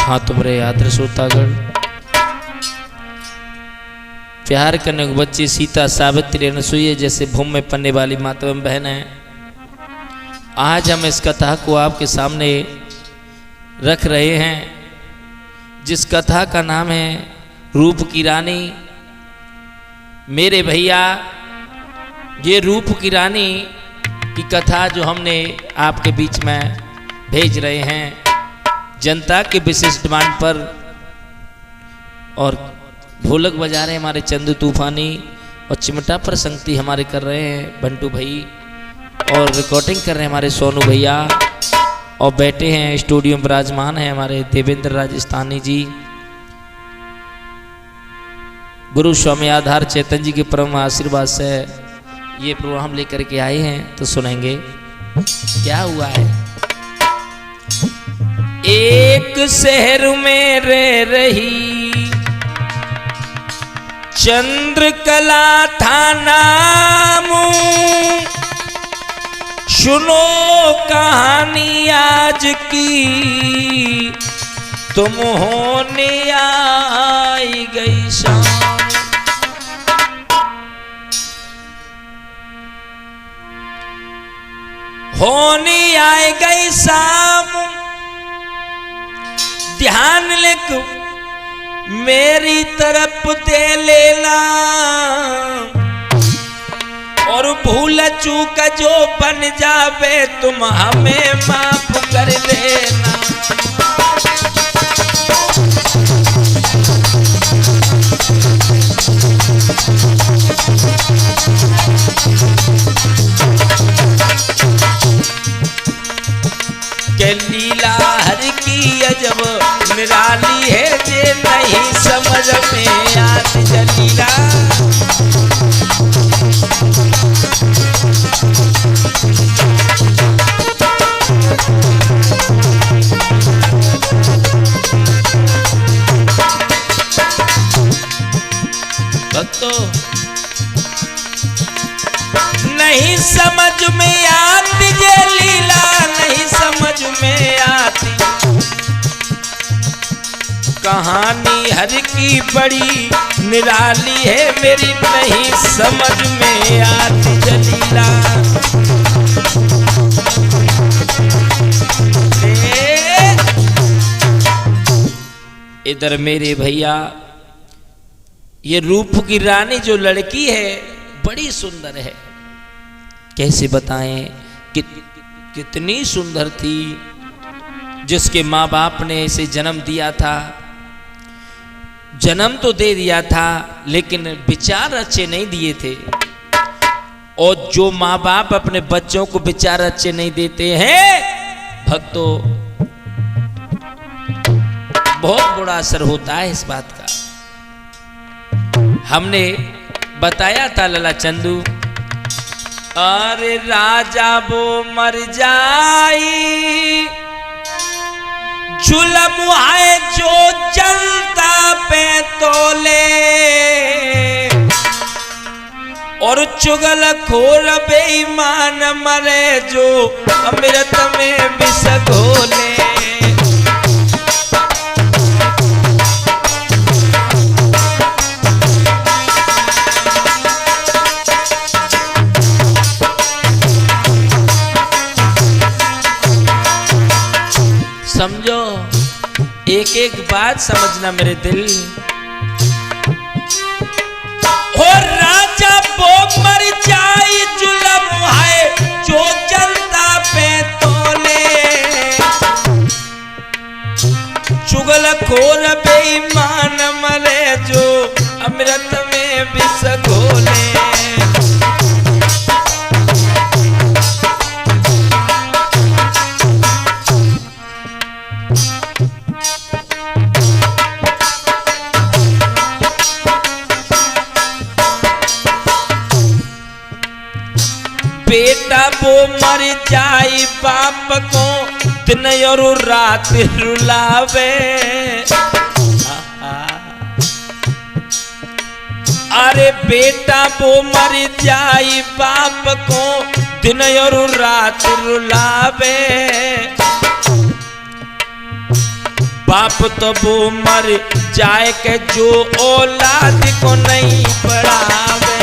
हाँ तुमरे आदर श्रोतागण, प्यार करने को बच्ची सीता, सावित्री, अनसुईया जैसे भूमि में पलने वाली माता एवं बहन है। आज हम इस कथा को आपके सामने रख रहे हैं, जिस कथा का नाम है रूप की रानी। मेरे भैया, ये रूप की रानी की कथा जो हमने आपके बीच में भेज रहे हैं जनता के विशेष डिमांड पर, और ढोलक बजा रहे हैं हमारे चंदू तूफानी, और चिमटा पर संगति हमारे कर रहे हैं बंटू भाई, और रिकॉर्डिंग कर रहे हैं हमारे सोनू भैया, और बैठे हैं स्टूडियो में विराजमान हैं हमारे देवेंद्र राजस्थानी जी। गुरु स्वामी आधार चेतन जी के परम आशीर्वाद से ये प्रोग्राम लेकर के आए हैं, तो सुनेंगे क्या हुआ है। एक शहर में रह रही चंद्रकला था नाम, सुनो कहानी आज की, तुम होने आई गई शाम। होने आई गई शाम, ध्यान लिख मेरी तरफ दे लेना, और भूल चूक जो बन जावे तुम हमें माफ कर देना। के लीला हर की अजब निराली है, जे नहीं समझ में आती जलीला। भक्तों, नहीं समझ में आती जलीला, नहीं समझ में आती कहानी हर की बड़ी निराली है, मेरी नहीं समझ में आती जलीला। इधर मेरे भैया, ये रूप की रानी जो लड़की है बड़ी सुंदर है, कैसे बताएं कि कितनी सुंदर थी, जिसके माँ बाप ने इसे जन्म दिया था। जन्म तो दे दिया था लेकिन विचार अच्छे नहीं दिए थे, और जो माँ बाप अपने बच्चों को विचार अच्छे नहीं देते हैं भक्तों, बहुत बुरा असर होता है इस बात का। हमने बताया था लला चंदू, अरे राजा वो मर जाई, जुल्म है जो जनता पे तोले, और चुगलखोर बेईमान मरे जो अमृत में विष घोले। समझो, एक एक बात समझना मेरे दिल। हो राजा वो मर जाए, जुल्म है जो जनता पे तोले, चुगलखोर बेईमान मरे जो अमृत में विष घोले। बेटा वो मर जाए, बाप को दिन और रात रुलावे, अरे बेटा वो मर जाए, बाप को दिन और रात रुलावे, बाप तो वो मर जाए के जो औलाद को नहीं पढ़ावे।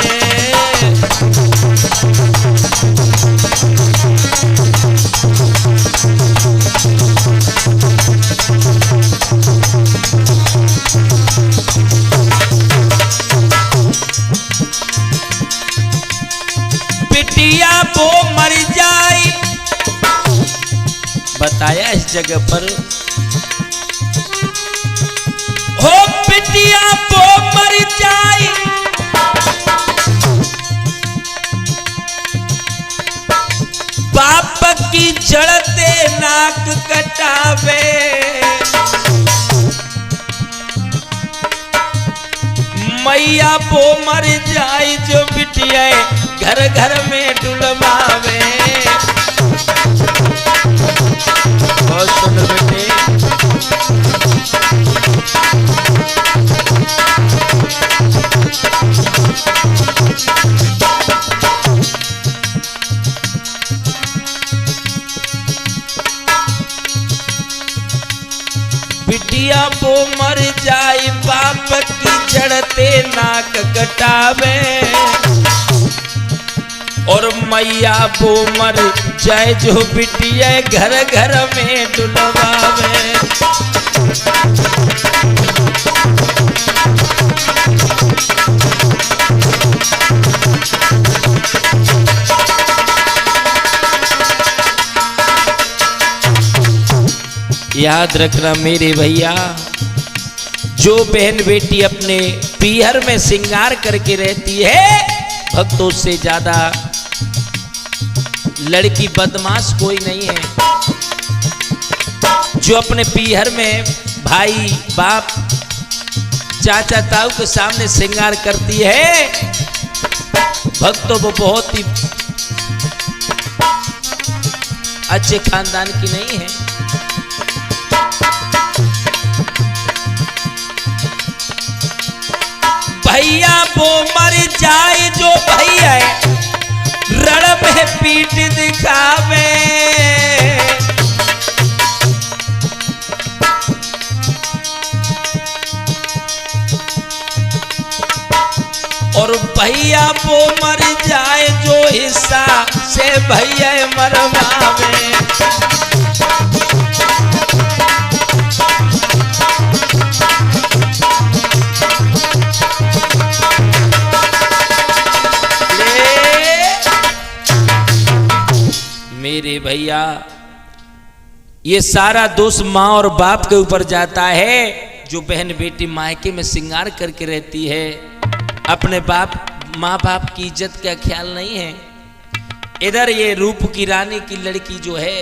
बिटिया वो मर जाए, बताया इस जगह पर, हो बिटिया वो मर जाए, बाप की जड़ते नाक कटावे। मैया वो मर जाए जो बिटिया घर घर में डुलवावे। बहुत सुन बेटे, बिटिया वो मर जाए, बाप की जड़ते नाक कटावे। और मैया वो मर जाए जो बिटिया घर घर में डुलवावे। याद रखना मेरे भैया, जो बहन बेटी अपने पीहर में श्रृंगार करके रहती है, भक्तों से ज्यादा लड़की बदमाश कोई नहीं है। जो अपने पीहर में भाई बाप चाचा ताऊ के सामने श्रृंगार करती है, भक्तों वो बहुत ही अच्छे खानदान की नहीं है। भैया वो मर जाए जो भैया रण में पीठ दिखावे। और भैया वो मर जाए जो हिस्सा से भैया मरवावे। मेरे भैया, ये सारा दोष माँ और बाप के ऊपर जाता है। जो बहन बेटी मायके में श्रृंगार करके रहती है, अपने बाप माँ बाप की इज्जत का ख्याल नहीं है। इधर ये रूप की रानी की लड़की जो है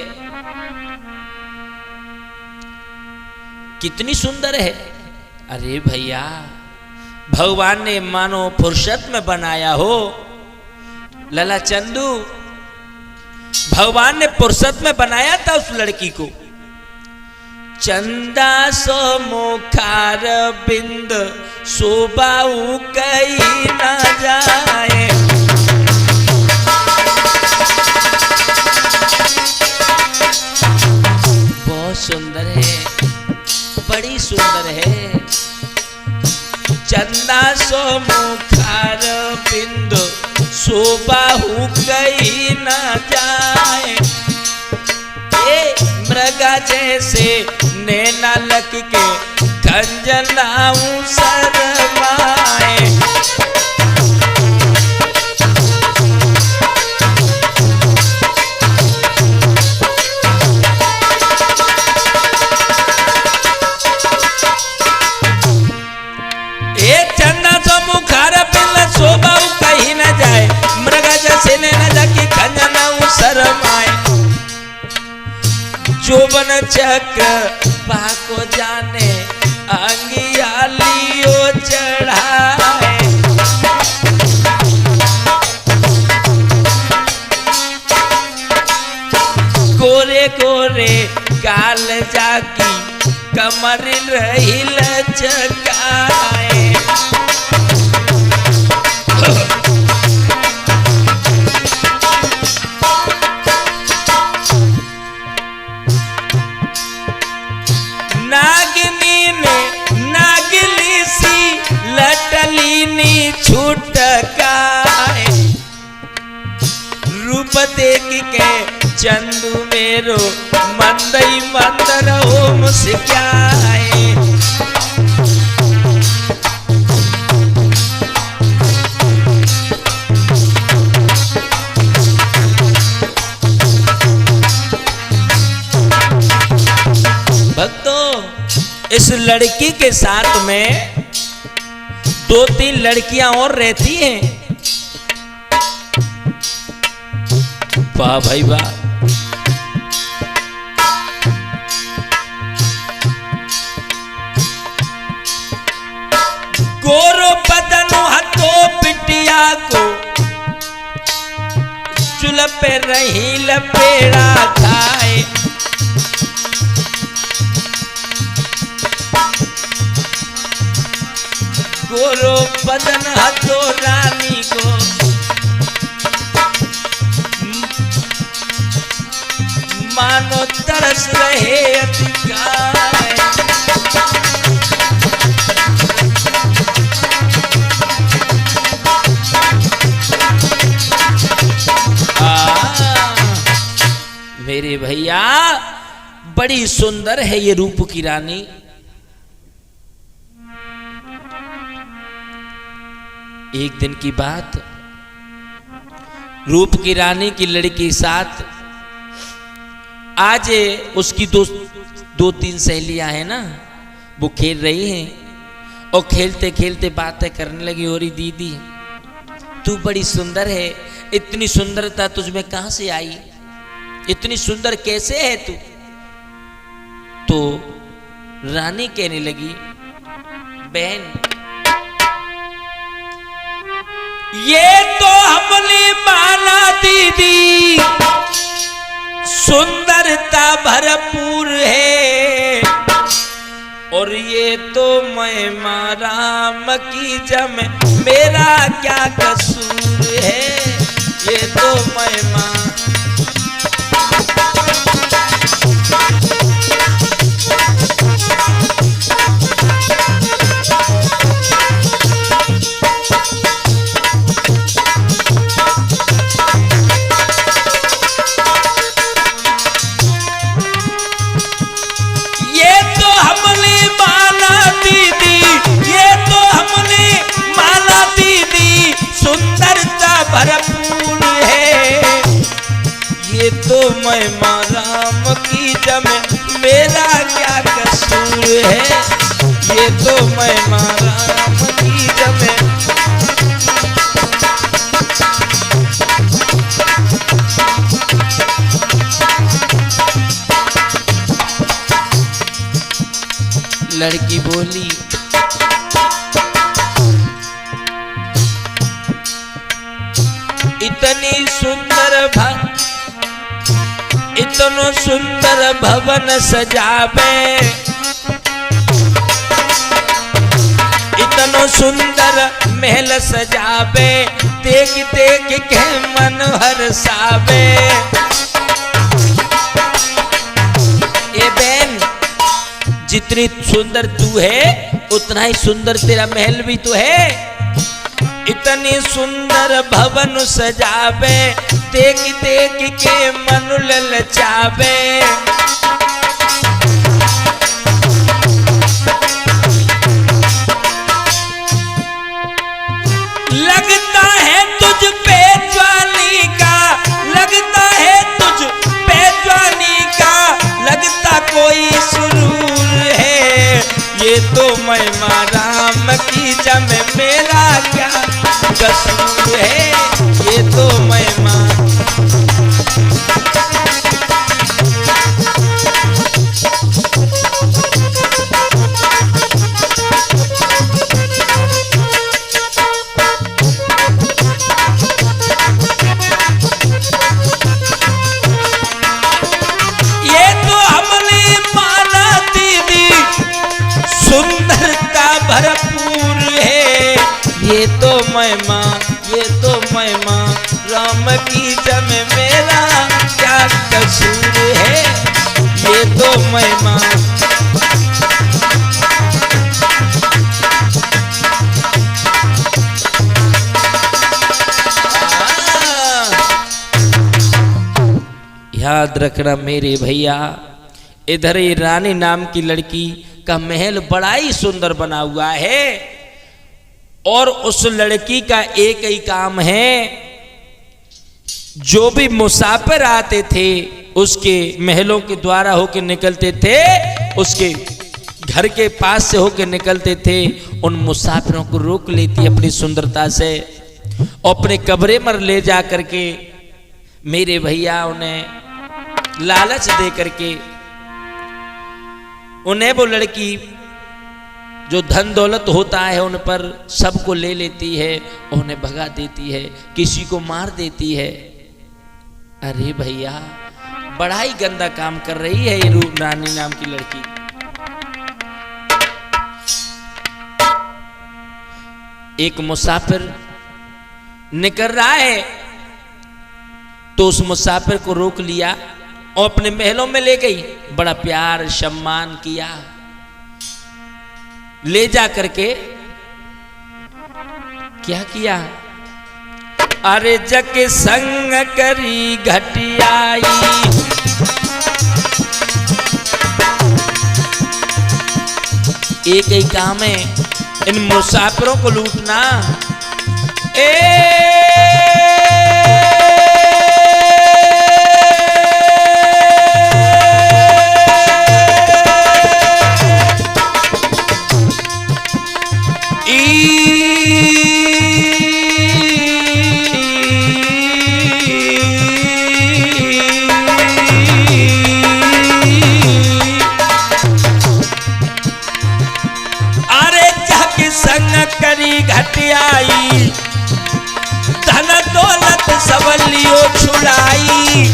कितनी सुंदर है। अरे भैया, भगवान ने मानो फुर्सत में बनाया हो। लला चंदू, भगवान ने फुर्सत में बनाया था उस लड़की को। चंदा सो मुखार बिंद शोभाऊ कहीं ना जाए। बहुत सुंदर है, बड़ी सुंदर है। चंदा सो मुखार बिंद शोभाऊ कहीं ना जाए। ये मृगा जैसे नैना लक के खंजनाऊ शरमाए। चंदा सो मुखार बिंद शोभाऊ कहीं न जाए। मृगा जैसे नैना लकी खंजनाऊ शरमाए। जोबन चक्र पाको जाने अंगियालियो चढ़ाए। गोरे गोरे काल जाकी कमर रही लचकाए। नागी लीनी छुटकाए, रूप देख के चंदू मेरो मंदई मंदर हो मुस्काए। भक्तों, इस लड़की के साथ में 2-3 लड़कियां और रहती हैं। वाह भाई वाह। गोरो बदन हथो पिटिया को चुल पे रही लपेड़ा खाए। गोरो बदन हथो रानी को मानो तरस रहे अधिकार। मेरे भैया, बड़ी सुंदर है ये रूप की रानी। एक दिन की बात, रूप की रानी की लड़की साथ आज उसकी 2-3 सहेलियां हैं ना, वो खेल रही हैं और खेलते खेलते बातें करने लगी। और दीदी, तू बड़ी सुंदर है, इतनी सुंदरता तुझमें कहां से आई, इतनी सुंदर कैसे है तू? तो रानी कहने लगी, बहन ये तो हमने माना दीदी, सुंदरता भरपूर है, और ये तो महिमा राम की जम, मेरा क्या कसूर है, ये तो महिमा। भरपूर है, ये तो महिमा राम की जम, मेरा क्या कसूर है, ये तो महिमा राम की जम। लड़की बोली, इतनी सुंदर इतनो सुंदर भवन सजावे, इतनो सुंदर महल सजावे, देख देख के मन हर्षावे। ए बहन, जितनी सुंदर तू है उतना ही सुंदर तेरा महल भी तो है। इतनी सुंदर भवन सजावे, देख देख के मन ललचावे। लगता है तुझ पे जवानी का, लगता है तुझ पे जवानी का, लगता कोई सुरूर है, ये तो महिमा राम की जम, मेरा क्या कसूर है, ये तो महिमा। ये तो हमने माना दीदी, सुंदरता भरपूर है, ये तो महिमा, ये तो महिमा राम की जम, मेरा क्या कसूर है, ये तो महिमा। याद रखना मेरे भैया, इधर ये रानी नाम की लड़की का महल बड़ा ही सुंदर बना हुआ है और उस लड़की का एक ही काम है, जो भी मुसाफिर आते थे उसके महलों के द्वारा होकर निकलते थे, उसके घर के पास से होकर निकलते थे, उन मुसाफिरों को रोक लेती अपनी सुंदरता से और अपने कमरे में ले जा करके मेरे भैया उन्हें लालच दे करके उन्हें वो लड़की जो धन दौलत होता है उन पर सबको ले लेती है, उन्हें भगा देती है, किसी को मार देती है। अरे भैया बड़ा ही गंदा काम कर रही है ये रानी नाम की लड़की। एक मुसाफिर निकल रहा है तो उस मुसाफिर को रोक लिया और अपने महलों में ले गई, बड़ा प्यार सम्मान किया, ले जा करके क्या किया, अरे जग संग करी घटियाई, एक ही काम है इन मुसाफिरों को लूटना। घटियाई धन दौलत सब लियो छुड़ाई,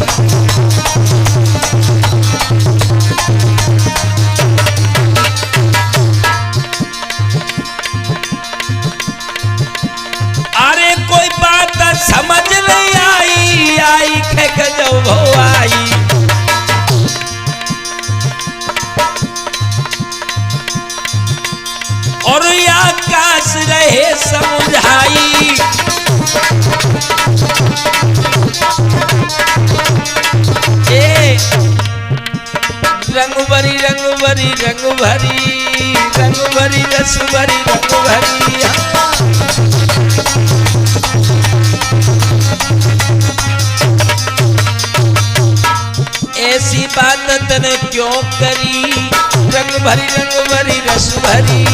अरे कोई बात समझ नहीं आई, आई खे गजब हो आई, और आकाश रहे समुझाई, रंग भरी रंग भरी रंग भरी रंग भरी रस भरी रंग भरी, ऐसी बात तने क्यों करी, रंग भरी रस भरी,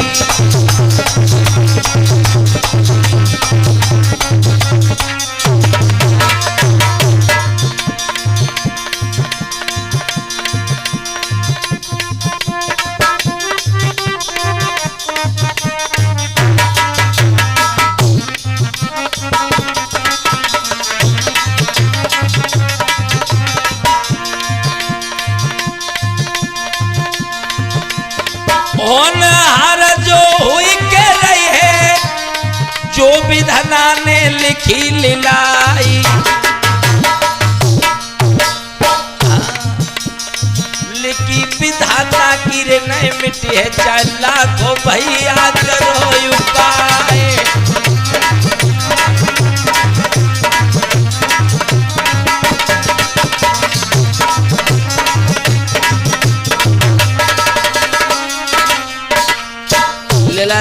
होनहार जो हुई के रही है, जो विधाना ने लिखी लीलाई, लिखी विधाता की रे नहीं मिटी है, चाहे लाखों भैया करो उपाय,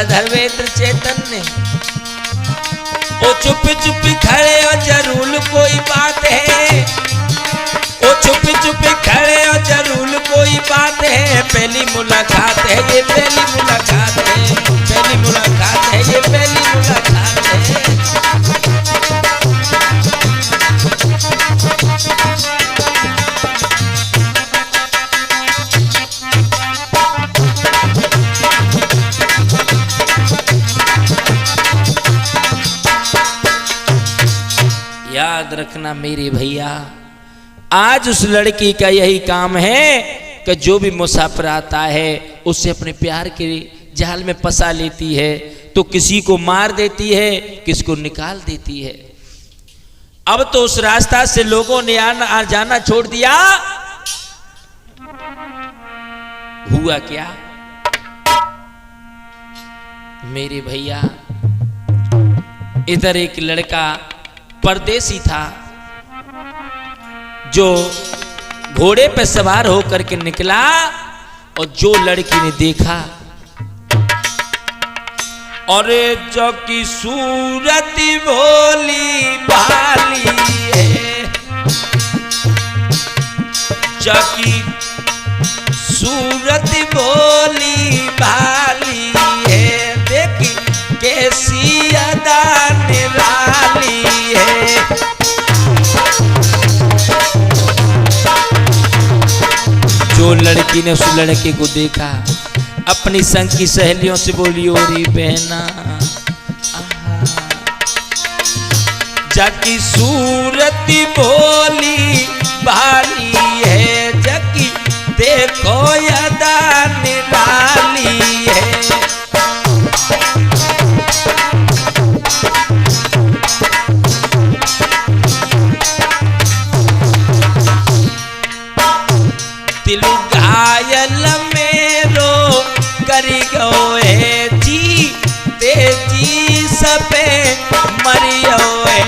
धर्मेंद्र चेतन ने ओ चुपी चुपी खड़े और जरूर कोई बात है, ओ चुपी चुपी खड़े और जरूर कोई बात है, पहली मुलाकात है ये पहली मुलाकात है, पहली मुलाकात है ये पहली मुलाकात है। याद रखना मेरे भैया, आज उस लड़की का यही काम है कि जो भी मुसाफिर आता है उससे अपने प्यार के जाल में फंसा लेती है, तो किसी को मार देती है, किसी को निकाल देती है। अब तो उस रास्ता से लोगों ने आ जाना छोड़ दिया। हुआ क्या मेरे भैया, इधर एक लड़का परदेसी था जो घोड़े पे सवार होकर के निकला और जो लड़की ने देखा, अरे जो की सूरत भोली भाली है, जो की सूरत भोली भाली है, देखी कैसी अदा निराली है। जो लड़की ने उस लड़के को देखा, अपनी संग की सहेलियों से बोली, ओरी बहना जाकी सूरत भोली भाली है, जाकी देखो अदा निराली है। दिल घायल मेरो करी गो है जी, तेजी सबे मरियो है।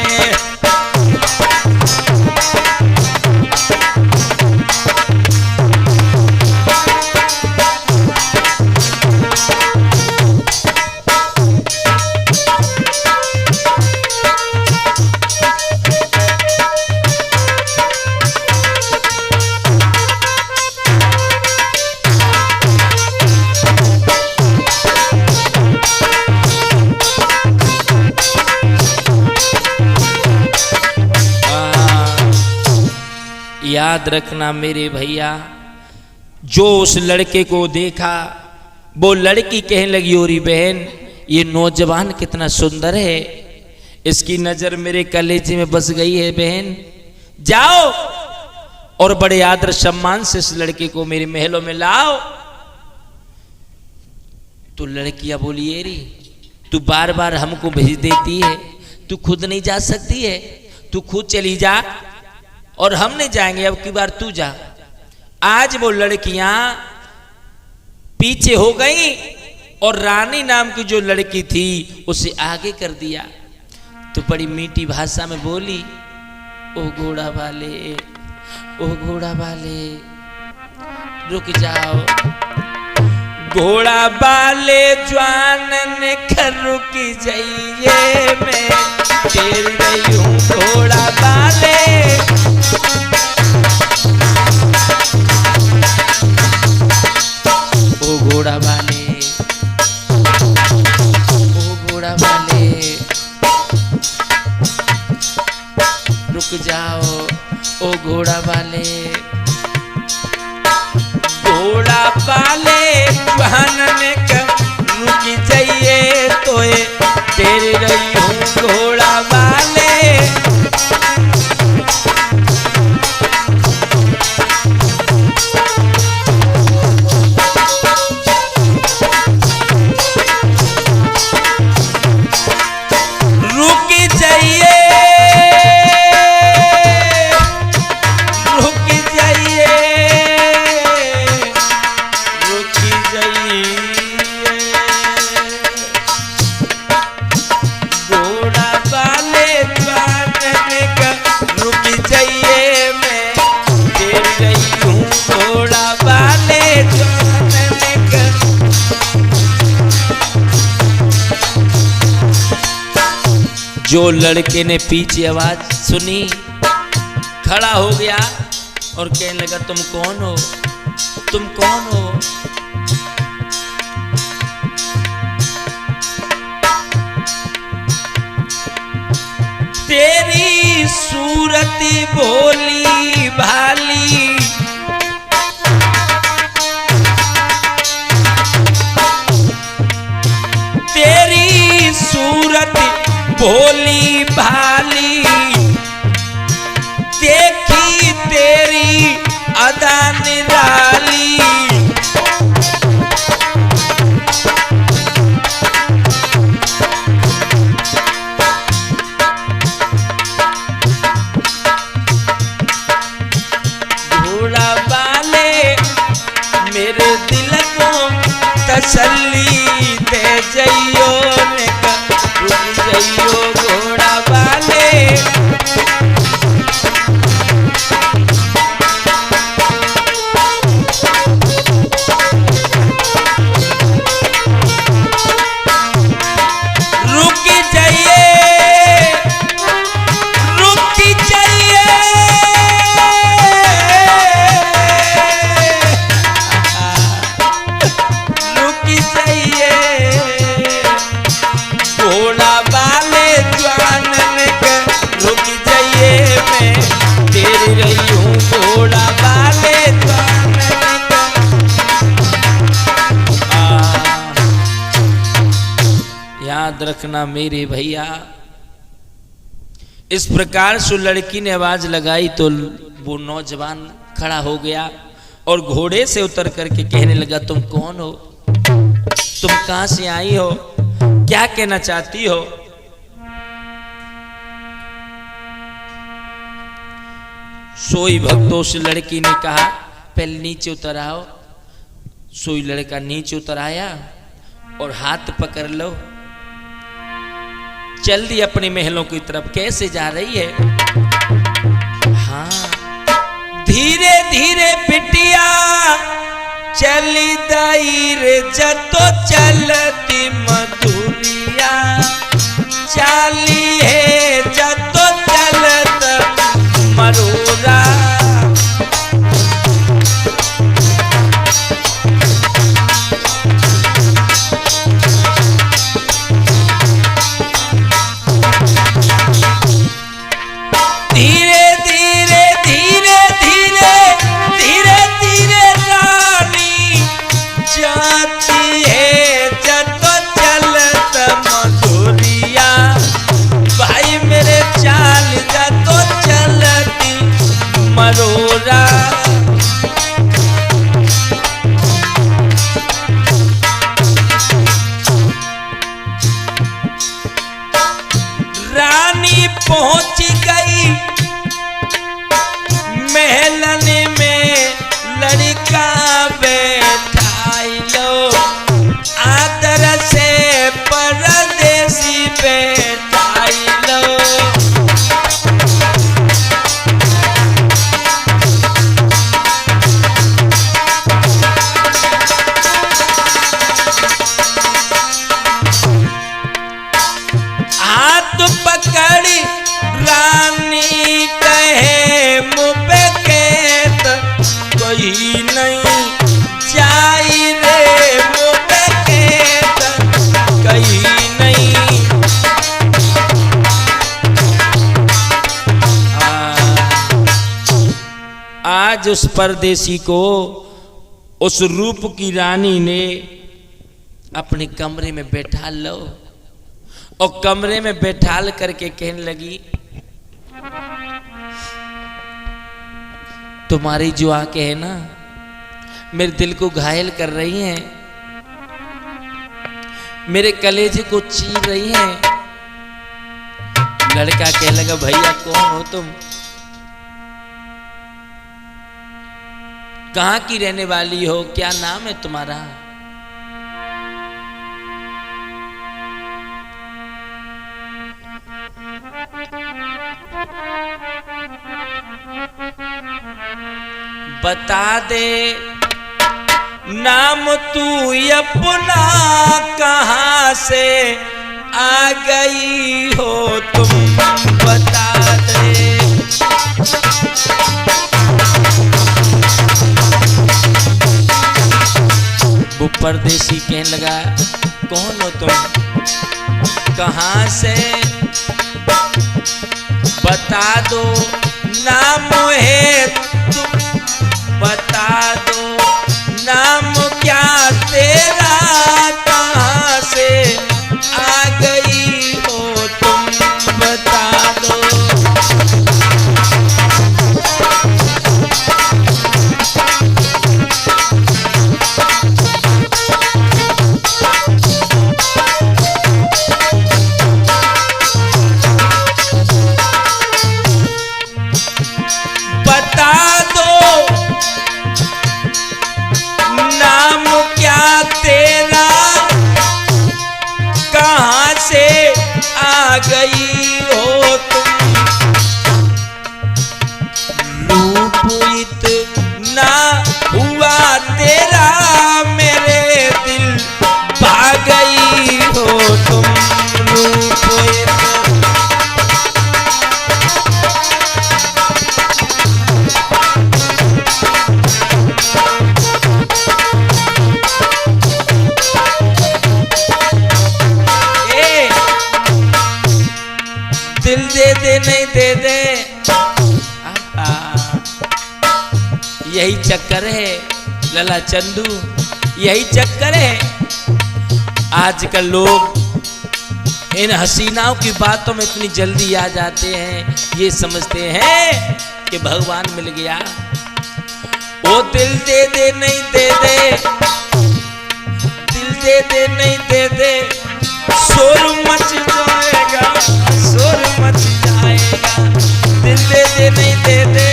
याद रखना मेरे भैया, जो उस लड़के को देखा वो लड़की कहने लगी, ओरी बहन ये नौजवान कितना सुंदर है, इसकी नजर मेरे कलेजे में बस गई है। बहन जाओ और बड़े आदर सम्मान से इस लड़के को मेरे महलों में लाओ। तो लड़कियां बोली, एरी तू बार बार हमको भेज देती है, तू खुद नहीं जा सकती है, तू खुद चली जा और हम नहीं जाएंगे, अब की बार तू जा। आज वो लड़कियां पीछे हो गई और रानी नाम की जो लड़की थी उसे आगे कर दिया। तो बड़ी मीठी भाषा में बोली, ओ घोड़ा वाले, ओ घोड़ा वाले रुक जाओ, घोड़ा वाले जवान ने रुक जाइए, मैं तेल गई हूँ घोड़ा वाले। ओ घोड़ा वाले, ओ घोड़ा वाले रुक जाओ, ओ घोड़ा वाले। घोड़ा वाले बहाने रुक जाइए, तो तेरे रही हूँ घोड़ा वाले। जो लड़के ने पीछे आवाज सुनी खड़ा हो गया और कहने लगा, तुम कौन हो, तुम कौन हो? तेरी सूरत भोली भाली, तेरी सूरत भोली भाली, देखी तेरी अदा निराली। घोड़ा वाले मेरे दिल को तसल्ली दे जइयो, रुक जइयो घोड़ा वाले। याद रखना मेरे भैया। इस प्रकार से लड़की ने आवाज लगाई तो वो नौजवान खड़ा हो गया और घोड़े से उतर करके कहने लगा, तुम कौन हो, तुम कहां से आई हो, क्या कहना चाहती हो? सोई भक्तों से लड़की ने कहा, पहले नीचे उतर आओ। सोई लड़का नीचे उतर आया और हाथ पकड़ लो, चल दी अपने महलों की तरफ। कैसे जा रही है? हाँ, धीरे धीरे बिटिया चली दाई रे, जतो चलती मधुरिया, चाली है जतो चलत मरोरा। धीरे धीरे धीरे धीरे धीरे धीरे रानी जाती है जतो चलत मधुरिया, भाई मेरे चाल जतो चलती मरोरा। रानी पहुंच गई महलन में, लड़का बैठाई लो, आदर से परदेसी बैठाई लो। हाथ पकड़ी रानी कहे, मुँह खेत कोई नहीं जाई रे, मुँह खेत कहीं नहीं। आज उस परदेसी को उस रूप की रानी ने अपने कमरे में बैठा लो और कमरे में बैठाल करके कहने लगी, तुम्हारी जो आंखें हैं ना मेरे दिल को घायल कर रही हैं, मेरे कलेजे को चीर रही हैं। लड़का कहने लगा, भैया कौन हो तुम, कहां की रहने वाली हो, क्या नाम है तुम्हारा? बता दे नाम तू अपना, कहां से आ गई हो तुम, बता दे। वो परदेसी कहने लगा, कौन हो तुम, कहां से, बता दो नाम है तुम, बता दो नाम क्या तेरा, कहां से आ गई हो तुम, बता दो। बता दो नाम क्या तेरा, कहां से आ गई हो तुम, रूप इतना हुआ तेरा, मेरे दिल भाग गई हो तुम, रूप दिल दे दे नहीं दे दे, यही चक्कर है लला चंदू, यही चक्कर है। आजकल लोग इन हसीनाओं की बातों में इतनी जल्दी आ जाते हैं, ये समझते हैं कि भगवान मिल गया। ओ दिल दे दे नहीं दे दे, दिल दे दे नहीं दे दे, शोर मच जाएगा, शोर मच जाएगा। दिल दे दे नहीं दे दे,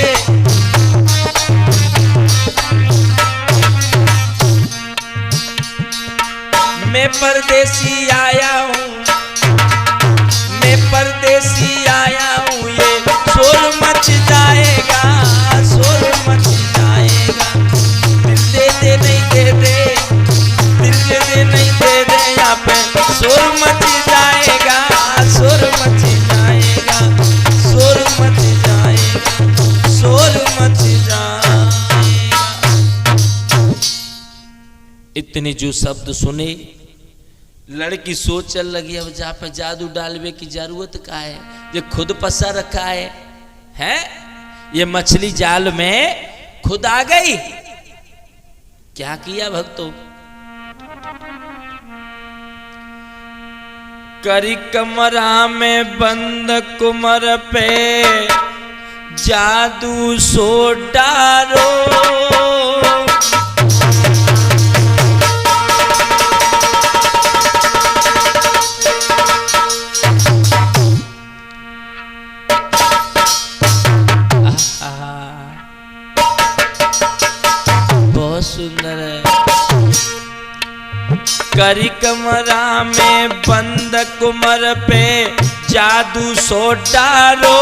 मैं परदेसी आया हूँ, मैं परदेसी आया हूँ, ये शोर मच जाएगा, शोर मच जाएगा। दिल दे दे नहीं दे दे, दिल दे दे नहीं दे दे, यहाँ पे शोर मच जाएगा, शोर मच जाएगा, शोर मच जाएगा, शोर मच जाएगा। इतने जो शब्द सुने, लड़की सोच चल लगी, अब जहाँ पे जादू डालवे की जरूरत का है, ये खुद फंसा रखा है? ये मछली जाल में खुद आ गई। क्या किया भक्तों? करी कमरा में बंद कुमर पे जादू सो डारो, सुंदर है। करी कमरा में बंद कुमर पे जादू सो डारो,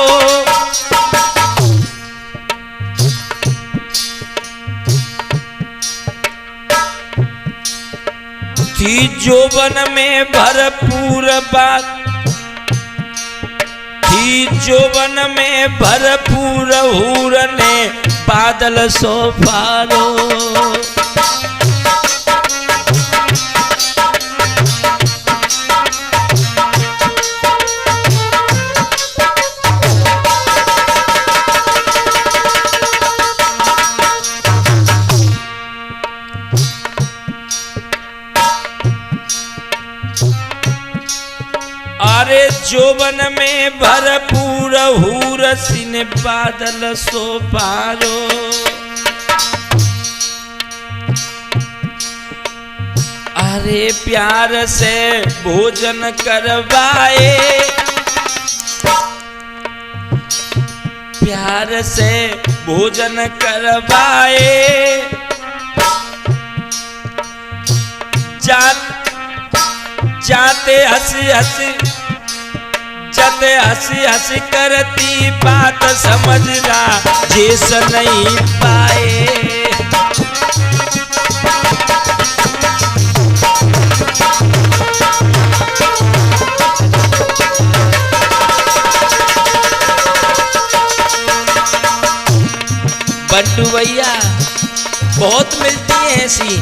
थी जोबन में भरपूर बात, थी जोबन में भरपूर हूर ने बादल सो पारो। अरे जोबन में भरपूर हूर सिन बादल सो पारो, अरे प्यार से भोजन करवाए, प्यार से भोजन करवाए, जाते हंसी हंसी, जाते हंसी हंसी करती बात समझना जिस नहीं पाए। बंटू भैया बहुत मिलती है ऐसी,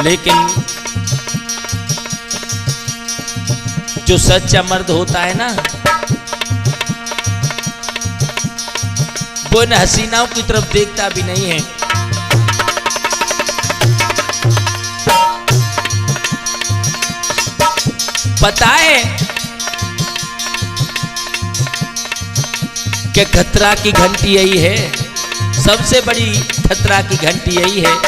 लेकिन जो सच्चा मर्द होता है ना, वो इन हसीनाओं की तरफ देखता भी नहीं है। पता है कि खतरा की घंटी यही है, सबसे बड़ी खतरा की घंटी यही है।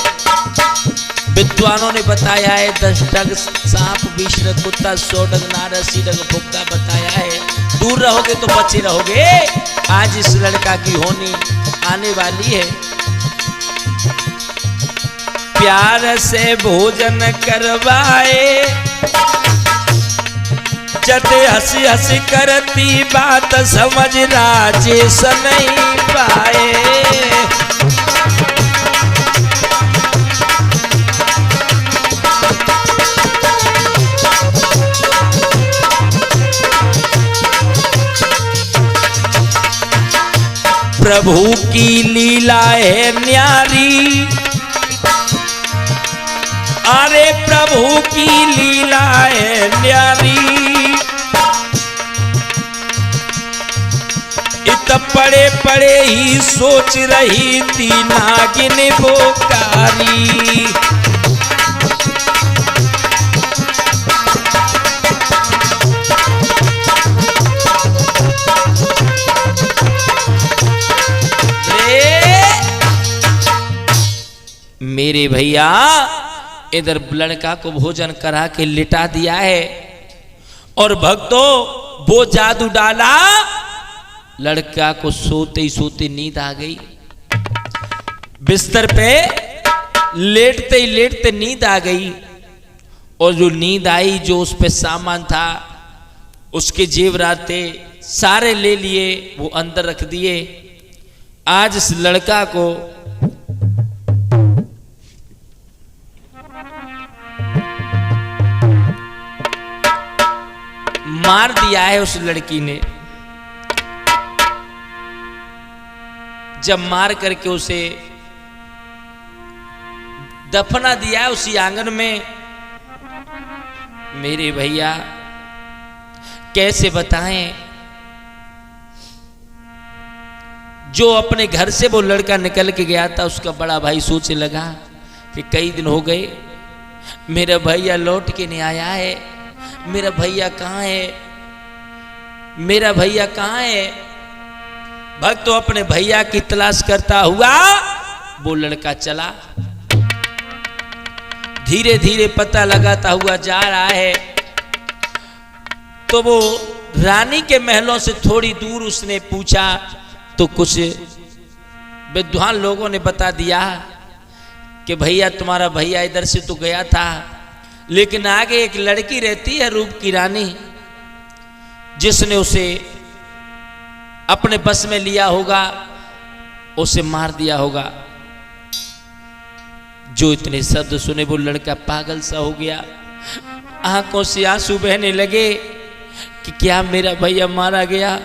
विद्वानों ने बताया है 10 डग सांप, 20 डग कुत्ता, 100 डग नार, 80 डग फुक्का बताया है। दूर रहोगे तो बचे रहोगे। आज इस लड़का की होनी आने वाली है। प्यार से भोजन करवाए, जते हंसी हंसी करती बात समझ राजेश नहीं पाए। प्रभु की लीला है न्यारी, अरे प्रभु की लीला है न्यारी। इत पड़े पड़े ही सोच रही थी नागिन बोकारी। मेरे भैया इधर लड़का को भोजन करा के लिटा दिया है और भक्तों वो जादू डाला, लड़का को सोते ही सोते नींद आ गई। बिस्तर पे लेटते ही लेटते नींद आ गई और जो नींद आई, जो उस पे सामान था, उसके जेवरात थे, सारे ले लिए, वो अंदर रख दिए। आज इस लड़का को मार दिया है उस लड़की ने। जब मार करके उसे दफना दिया है उसी आंगन में। मेरे भैया कैसे बताएं, जो अपने घर से वो लड़का निकल के गया था, उसका बड़ा भाई सोचने लगा कि कई दिन हो गए मेरा भैया लौट के नहीं आया है, मेरा भैया कहाँ है, मेरा भैया कहाँ है। भक्त तो अपने भैया की तलाश करता हुआ वो लड़का चला, धीरे धीरे पता लगाता हुआ जा रहा है। तो वो रानी के महलों से थोड़ी दूर उसने पूछा तो कुछ विद्वान लोगों ने बता दिया कि भैया तुम्हारा भैया इधर से तो गया था, लेकिन आगे एक लड़की रहती है रूप की रानी, जिसने उसे अपने बस में लिया होगा, उसे मार दिया होगा। जो इतने शब्द सुने वो लड़का पागल सा हो गया, आंखों से आंसू बहने लगे कि क्या मेरा भैया मारा गया,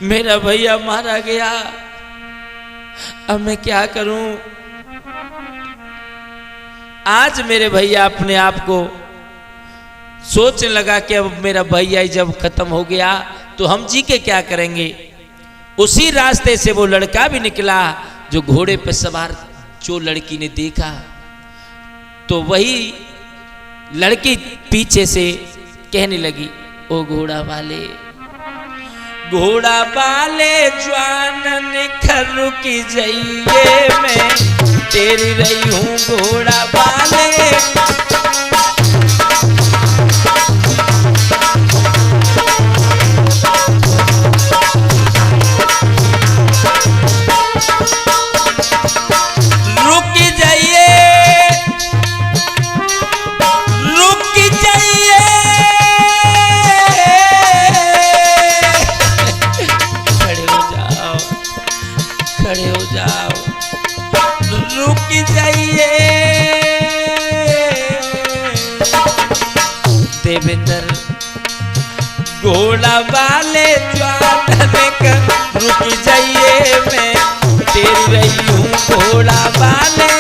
मेरा भैया मारा गया, अब मैं क्या करूं। आज मेरे भैया अपने आप को सोचने लगा कि अब मेरा भैया ही जब खत्म हो गया तो हम जी के क्या करेंगे। उसी रास्ते से वो लड़का भी निकला जो घोड़े पे सवार जो लड़की ने देखा, तो वही लड़की पीछे से कहने लगी, ओ घोड़ा वाले, घोड़ा वाले जवान निखर रुकी जाइए, मैं तेरी रही हूँ घोड़ा वाले। देवेंद्र घोड़ा वाले ज्वालन कर रुक जाइए, मैं तेरी रही हूँ घोड़ा वाले।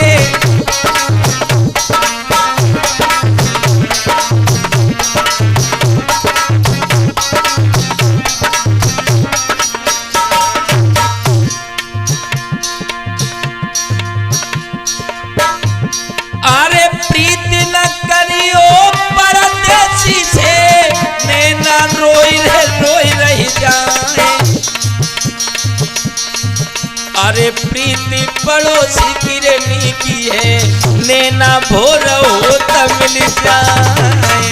अरे प्रीत न करियो परदेसी से, नैना रोई रही जाए। अरे प्रीति पड़ोसी की रेनी की है, नैना भोर हो तब मिल जाए।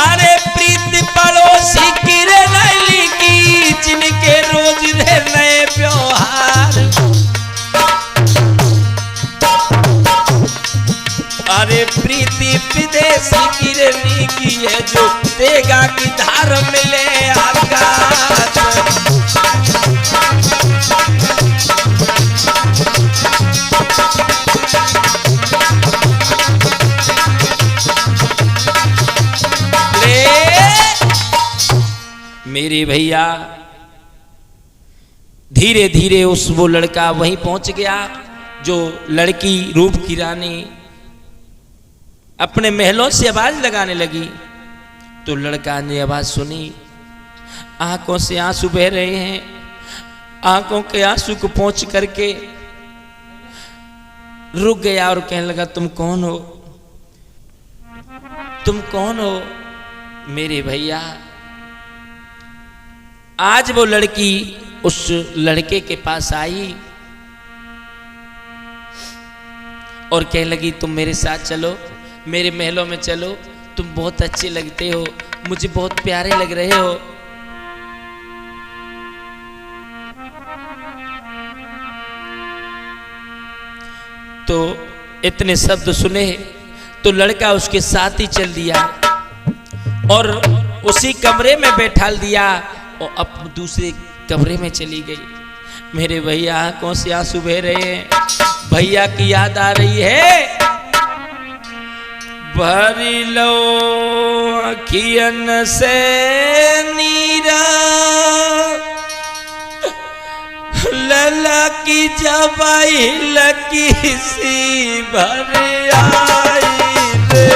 अरे प्रीति पड़ोसी की रेली की, जिनके रोज रहे नए त्योहार। अरे प्रीति विदेशी की रेली की है, जो देगा की धार मिले आकाश। मेरे भैया धीरे धीरे वो लड़का वहीं पहुंच गया जो लड़की रूप की रानी अपने महलों से आवाज लगाने लगी। तो लड़का ने आवाज सुनी, आंखों से आंसू बह रहे हैं, आंखों के आंसू को पोंछ करके रुक गया और कहने लगा, तुम कौन हो? तुम कौन हो? मेरे भैया। आज वो लड़की उस लड़के के पास आई और कहने लगी तुम मेरे साथ चलो, मेरे महलों में चलो, तुम बहुत अच्छे लगते हो, मुझे बहुत प्यारे लग रहे हो। तो इतने शब्द सुने तो लड़का उसके साथ ही चल दिया और उसी कमरे में बैठाल दिया और अब दूसरे कमरे में चली गई। मेरे भैया आंखों से आंसू बह रहे हैं, भैया की याद आ रही है। भरी लो अखियन से नीरा, लला की जबाई लकी सी भर आई रे।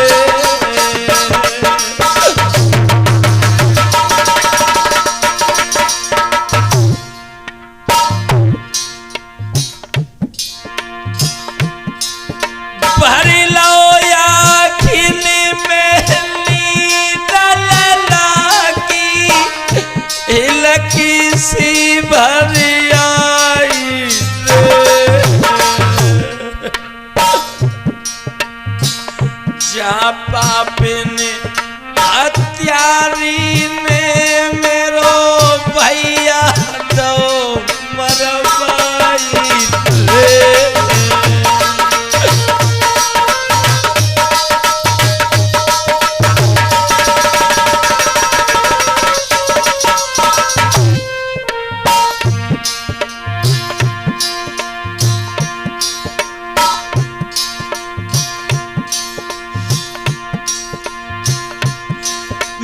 भरी लो आखिन मेली लला की लकी सी भर पापिन हत्यारी ने मेरो भैया तो मरवाई रे।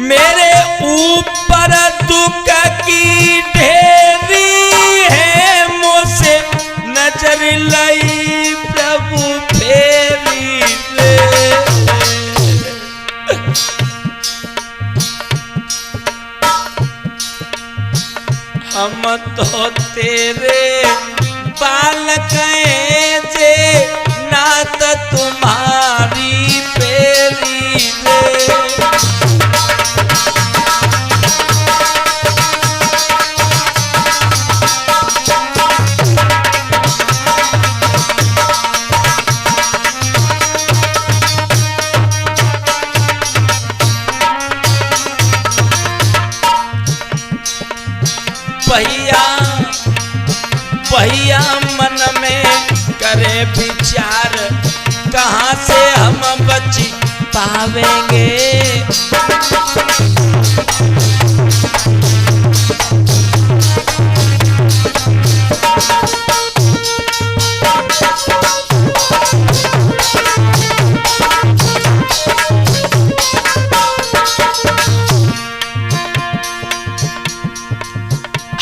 मेरे ऊपर दुख की ढेरी है, मुझसे नजर लाई प्रभु फेरी रे। हम तो तेरे बालक हैं जे नात तुम्हारी फेरी रे। भैया भैया मन में करे विचार, कहाँ से हम बच पावेंगे।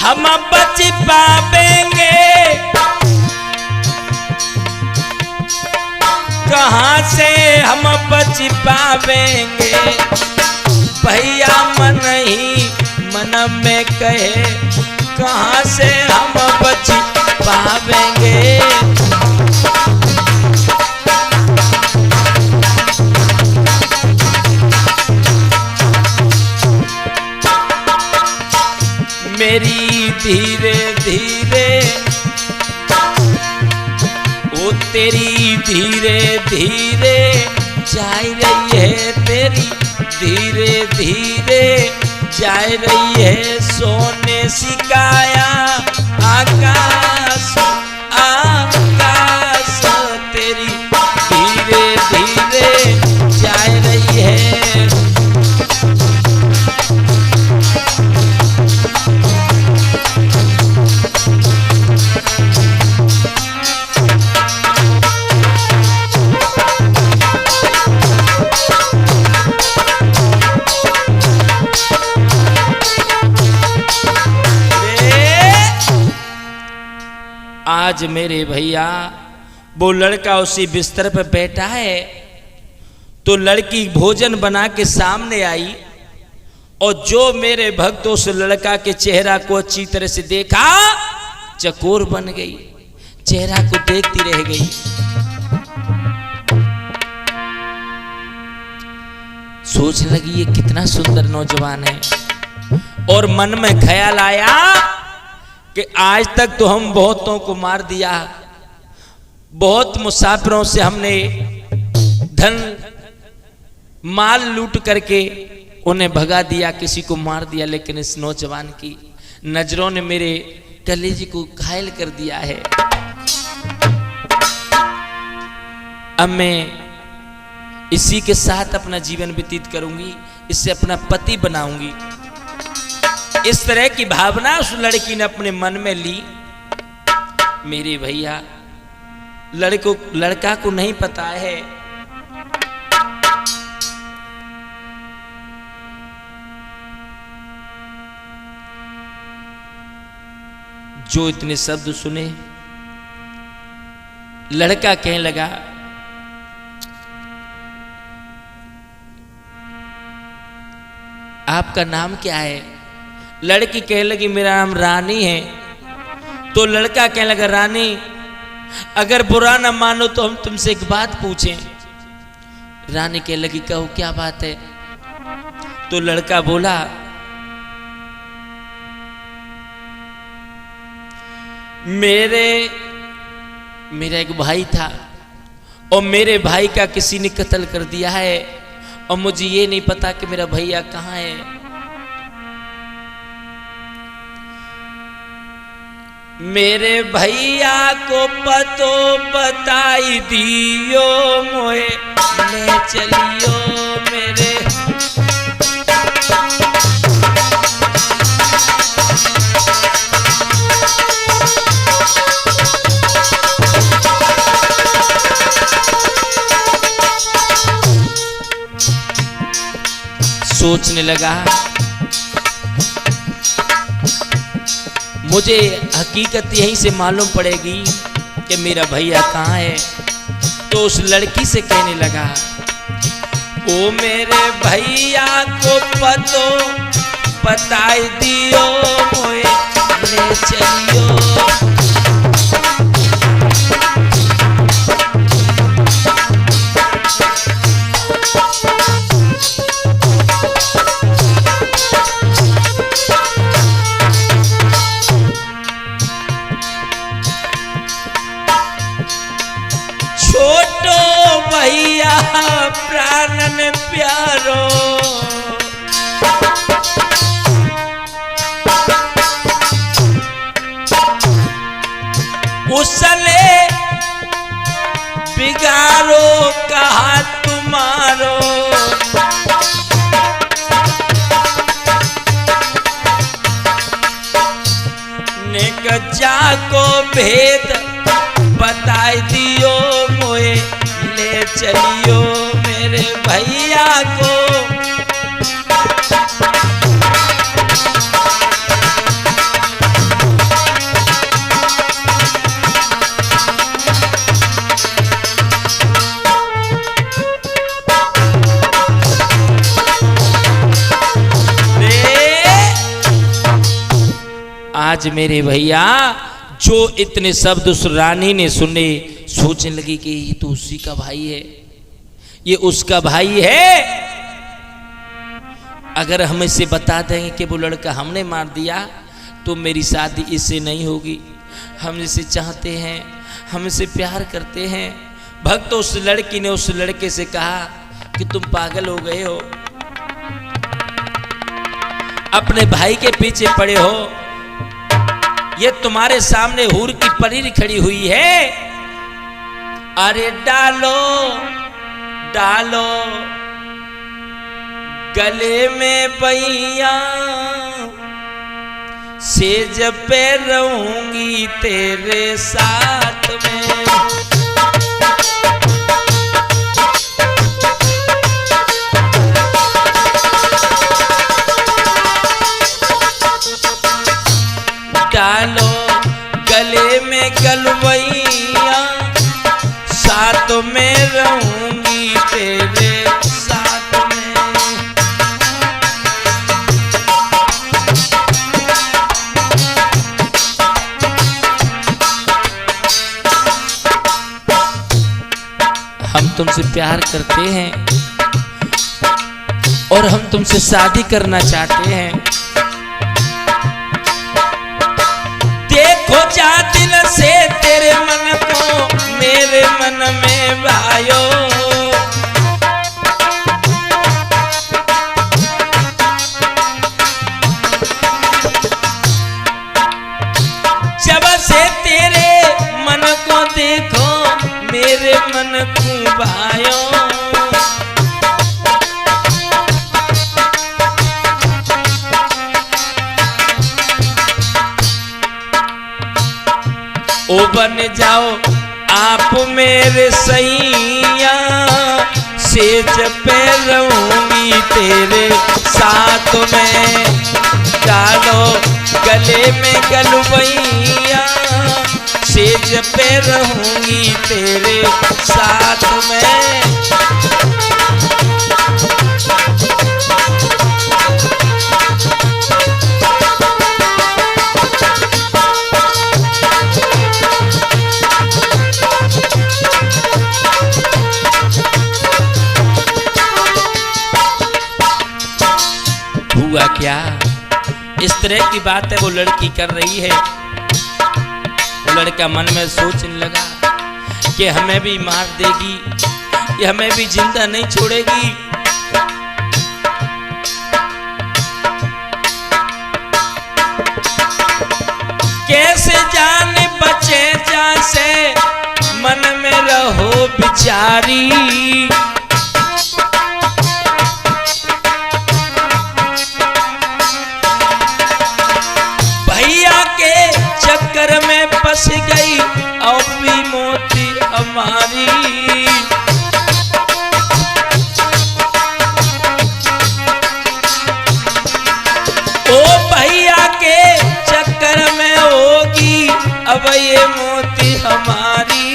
हम बच पावेंगे कहाँ से हम बच पावेंगे। भैया मन ही मन में कहे कहाँ से हम बच पावेंगे। मेरी धीरे धीरे वो तेरी धीरे धीरे जा रही है, तेरी धीरे धीरे जा रही है सोने सिकाया आकाश आकाश, तेरी धीरे धीरे जा रही है। आज मेरे भैया वो लड़का उसी बिस्तर पर बैठा है तो लड़की भोजन बना के सामने आई और जो मेरे भक्त उस लड़का के चेहरा को अच्छी तरह से देखा, चकोर बन गई, चेहरा को देखती रह गई। सोचने लगी ये कितना सुंदर नौजवान है, और मन में ख्याल आया कि आज तक तो हम बहुतों को मार दिया, बहुत मुसाफिरों से हमने धन माल लूट करके उन्हें भगा दिया, किसी को मार दिया, लेकिन इस नौजवान की नजरों ने मेरे कलेजे को घायल कर दिया है। अब मैं इसी के साथ अपना जीवन व्यतीत करूंगी, इससे अपना पति बनाऊंगी। इस तरह की भावना उस लड़की ने अपने मन में ली। मेरे भैया लड़का को नहीं पता है जो इतने शब्द सुने, लड़का कहने लगा आपका नाम क्या है? लड़की कहने लगी मेरा नाम रानी है। तो लड़का कहने लगा रानी अगर बुरा न मानो तो हम तुमसे एक बात पूछें। रानी कहने लगी कहो क्या बात है? तो लड़का बोला मेरा एक भाई था और मेरे भाई का किसी ने कत्ल कर दिया है और मुझे ये नहीं पता कि मेरा भैया कहाँ है। मेरे भैया को पतो बताई दियो मोए ले चलियो मेरे। सोचने लगा मुझे हकीकत यहीं से मालूम पड़ेगी कि मेरा भैया कहाँ है। तो उस लड़की से कहने लगा ओ मेरे भैया को पतो बताई दियो मोए ले चलियो। भैया प्राणन प्यारो उसने बिगाड़ो कहा तुम्हारो। नेकजा को भेद बताई दियो मोए ले चलियो मेरे भैया को। आज मेरे भैया जो इतने शब्द उस रानी ने सुने, सोचने लगी कि ये तो उसी का भाई है, ये उसका भाई है। अगर हम इसे बता देंगे कि वो लड़का हमने मार दिया तो मेरी शादी इससे नहीं होगी। हम इसे चाहते हैं, हम इसे प्यार करते हैं। भक्त उस लड़की ने उस लड़के से कहा कि तुम पागल हो गए हो, अपने भाई के पीछे पड़े हो। ये तुम्हारे सामने हूर की परीर खड़ी हुई है। अरे डालो डालो गले में पैया सेज पे रहूंगी तेरे साथ में। डालो गले में गलवैया साथ में रहूंगी तेरे साथ में। हम तुमसे प्यार करते हैं, और हम तुमसे शादी करना चाहते हैं। देखो जा दिल से तेरे मन को मेरे मन में भायो, जब से तेरे मन को देखो मेरे मन को भायो। ओ बन जाओ आप मेरे सैया, सेज पे रहूंगी तेरे साथ में, डालो गले में गलवैया, सेज पे रहूंगी तेरे साथ में। हुआ क्या, इस तरह की बात है वो लड़की कर रही है। लड़का मन में सोचने लगा कि हमें भी मार देगी, ये हमें भी जिंदा नहीं छोड़ेगी। कैसे जाने बचे जान से मन में रहो बिचारी, चक्कर में फंस गई और भी मोती हमारी। ओ भैया के चक्कर में होगी अब ये मोती हमारी।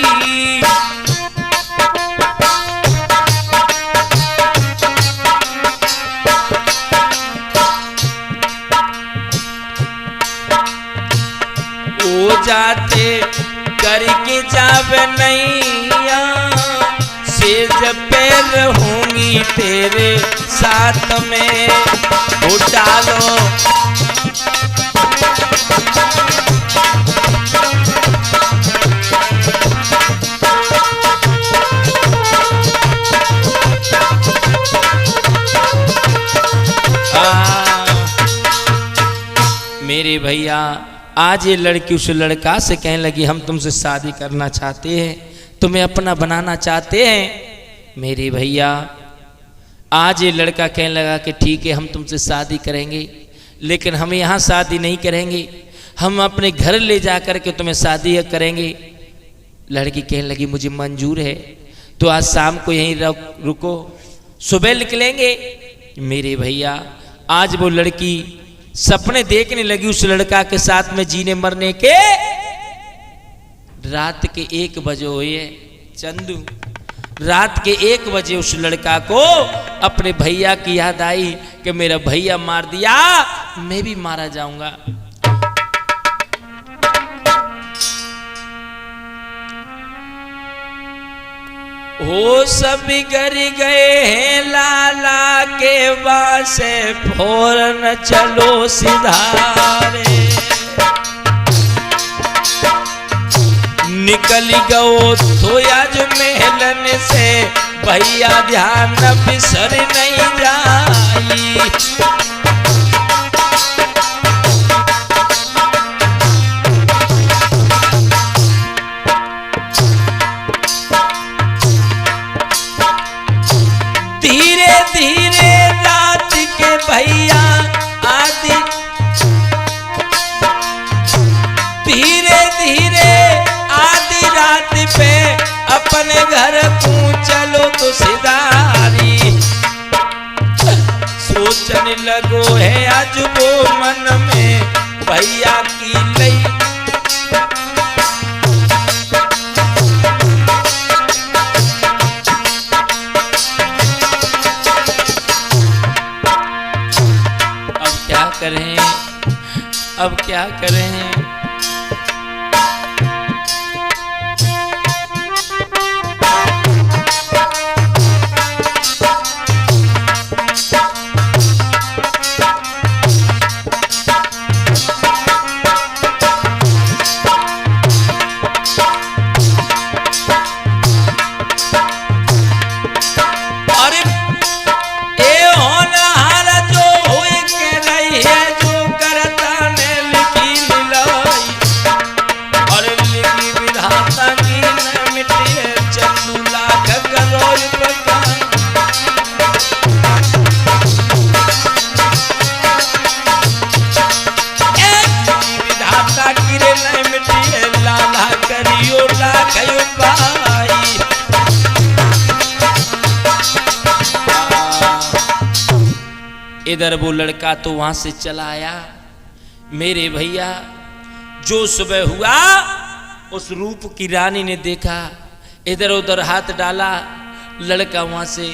हो जाते करके जावे नैया, सेज पे रहूंगी तेरे साथ में, वो डालो मेरे भैया। आज ये लड़की उस लड़का से कहने लगी हम तुमसे शादी करना चाहते हैं, तुम्हें अपना बनाना चाहते हैं। मेरे भैया आज ये लड़का कहने लगा कि ठीक है हम तुमसे शादी करेंगे, लेकिन हम यहाँ शादी नहीं करेंगे, हम अपने घर ले जा कर के तुम्हें शादी करेंगे। लड़की कहने लगी मुझे मंजूर है, तो आज शाम को यहीं रुको, सुबह निकलेंगे। मेरे भैया आज वो लड़की सपने देखने लगी उस लड़का के साथ में जीने मरने के। रात के 1 बजे हुए चंदू, रात के 1 बजे उस लड़का को अपने भैया की याद आई कि मेरा भैया मार दिया, मैं भी मारा जाऊंगा। हो सब बिगड़ गए हैं लाला के वासे, फौरन चलो सिधारे, निकल गओ तो आज महलन से, भैया ध्यान बिसर नहीं जाई। धीरे रात के भैया आदि, धीरे धीरे आधी रात पे अपने घर को चलो तो सिधारी। सोचने लगो है आज वो मन में भैया की लई, अब क्या करें। इधर वो लड़का तो वहां से चला आया। मेरे भैया जो सुबह हुआ उस रूप की रानी ने देखा, इधर उधर हाथ डाला, लड़का वहां से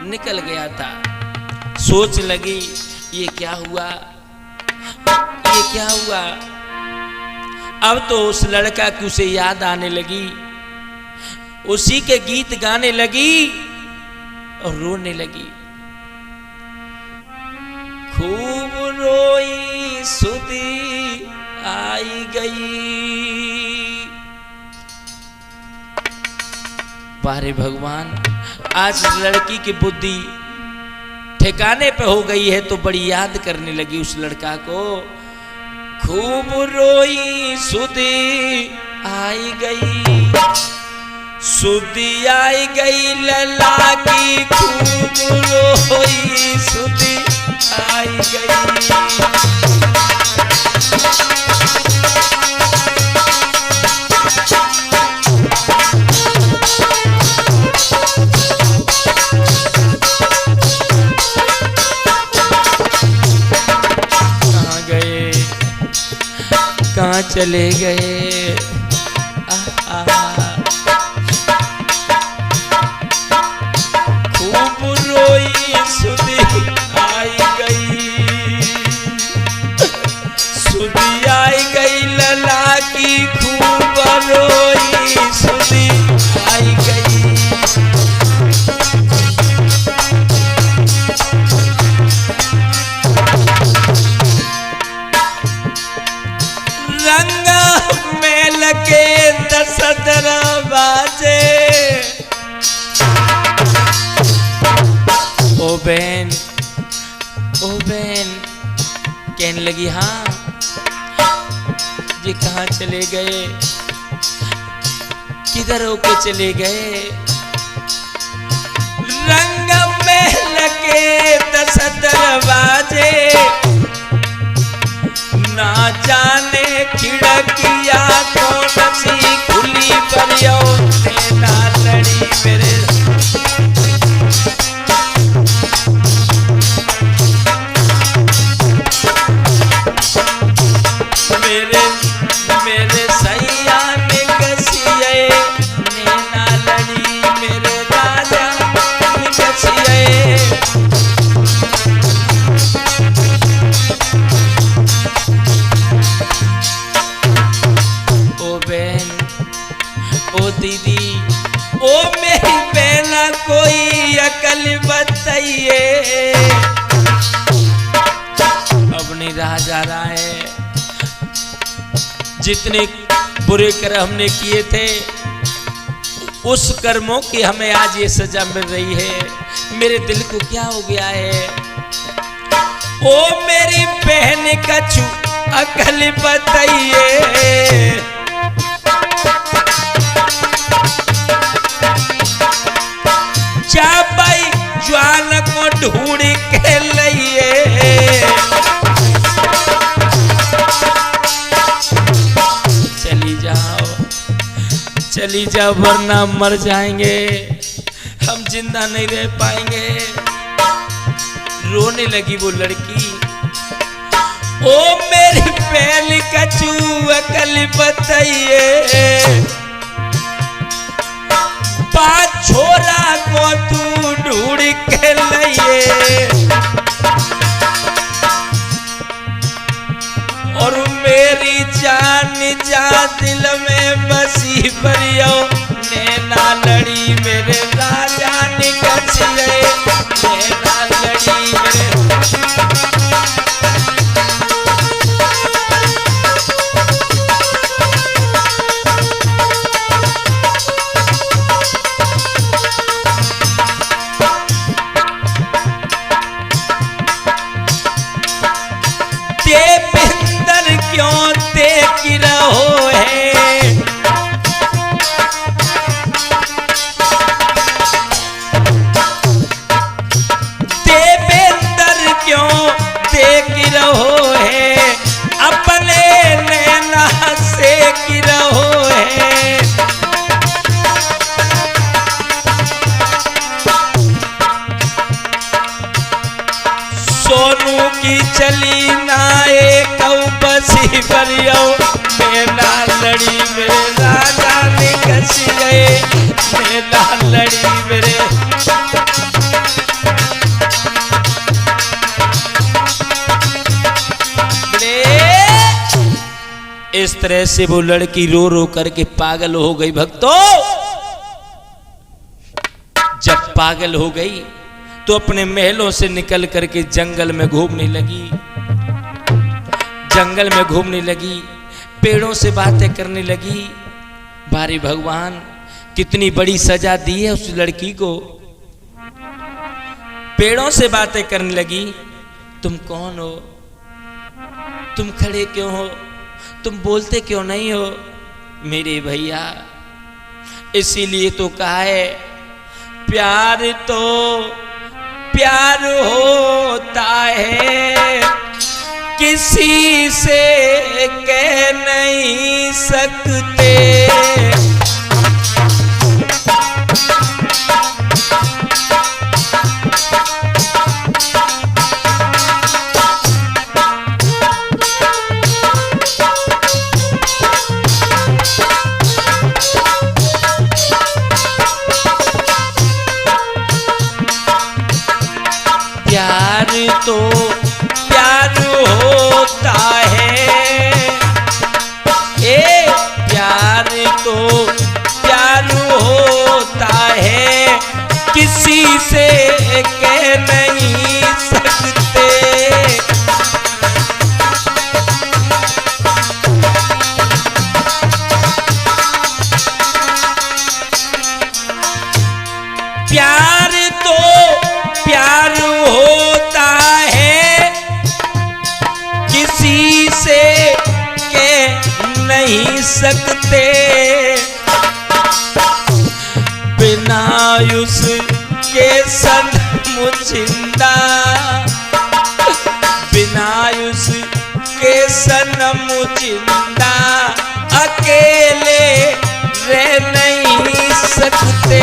निकल गया था। सोच लगी ये क्या हुआ, ये क्या हुआ। अब तो उस लड़का की उसे याद आने लगी, उसी के गीत गाने लगी और रोने लगी। खूब रोई सुधी आई गई। बारे भगवान, आज लड़की की बुद्धि ठिकाने पे हो गई है तो बड़ी याद करने लगी उस लड़का को। खूब रोई सुधी आई गई, सुधी आई गई लला की। खूब रोई सुधी आई गई। कहाँ चले गए। खूब रोई सुधी आई गई, सुधी आई गई लला की। खूब रोई सुधी आई गई। रंग मेल के 10 दरवाजे। ओ बहन, ओ बहन कहने लगी, हाँ ये कहाँ चले गए, किधर होके चले गए। रंग महल के 10 दरवाजे, ना जाने खिड़कियां कौन सी खुली पर ना लड़ी मेरे। मेरे मेरे सैया ने कसिए ना लड़ी मेरे राजा ने कसिए। ओ दीदी, ओ मेरी बहना कोई अकल बताइए। अब नहीं रहा जा रहा है, जितने बुरे कर्म हमने किए थे उस कर्मों की हमें आज ये सजा मिल रही है। मेरे दिल को क्या हो गया है। ओ मेरी बहन कछु अकल बताइए। भाई ज्वान को ढूंढ के लिए चली जाओ वरना मर जाएंगे, हम जिंदा नहीं रह पाएंगे। रोने लगी वो लड़की। ओ मेरी पहली कचू अकल बताइए। छोरा को तू ढूंढ के लिए और मेरी जान जा दिल में बसी परियो नैना लड़ी मेरे राजा निकल गए। नैना लड़ी मेरे क्यों देख रहो है। की चली नाए कौ बसी बरियो मेला लड़ी मेरे राजा ने कस गए मेला लड़ी मेरे। इस तरह से वो लड़की रो रो करके पागल हो गई भक्तों। जब पागल हो गई तो अपने महलों से निकल करके जंगल में घूमने लगी, जंगल में घूमने लगी, पेड़ों से बातें करने लगी। बारे भगवान कितनी बड़ी सजा दी है उस लड़की को। पेड़ों से बातें करने लगी, तुम कौन हो, तुम खड़े क्यों हो, तुम बोलते क्यों नहीं हो मेरे भैया। इसीलिए तो कहा है प्यार तो प्यार होता है किसी से कह नहीं सकते। प्यार तो प्यार होता है, प्यार तो प्यार होता है किसी से कह नहीं सकते। प्यार तो प्यार होता है किसी से कह नहीं सकते। बिना उसके सनम जिंदा, बिना उसके सनम जिंदा अकेले रह नहीं सकते।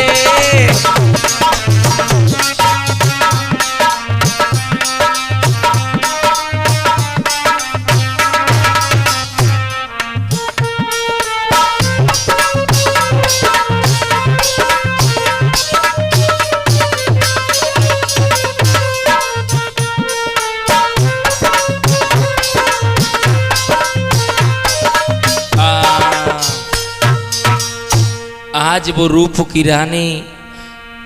आज वो रूप की रानी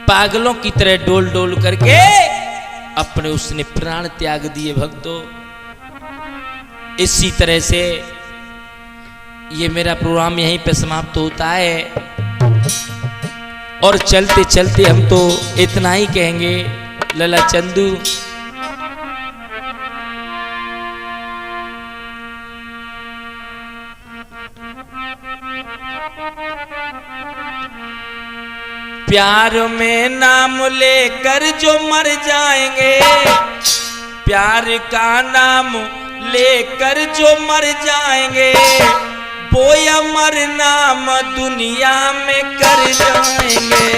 पागलों की तरह डोल डोल करके अपने उसने प्राण त्याग दिए भक्तों। इसी तरह से ये मेरा प्रोग्राम यहीं पे समाप्त होता है और चलते चलते हम तो इतना ही कहेंगे लला चंदू प्यार में नाम लेकर जो मर जाएंगे, प्यार का नाम लेकर जो मर जाएंगे वो अमर नाम दुनिया में कर जाएंगे।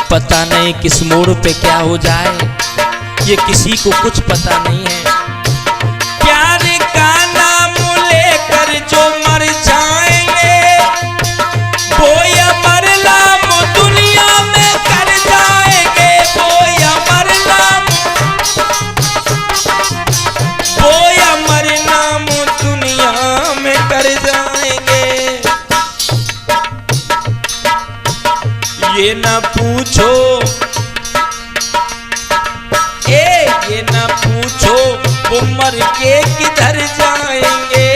पता नहीं किस मोड़ पे क्या हो जाए, ये किसी को कुछ पता नहीं है। प्यार का नाम लेकर जो मर जाएंगे वो अमर नाम दुनिया में कर जाएंगे। वो अमर नाम दुनिया में कर जाएंगे। ये न पूछो ये न पूछो वो मर के किधर जाएंगे,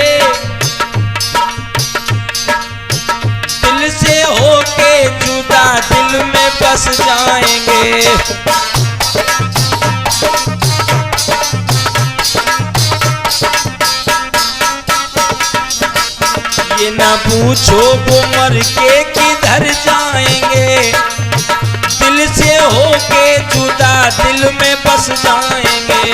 दिल से होके जुदा दिल में बस जाएंगे। ये न पूछो वो मर के किधर जाएंगे, दिल से होके जुदा दिल में बस जाएंगे।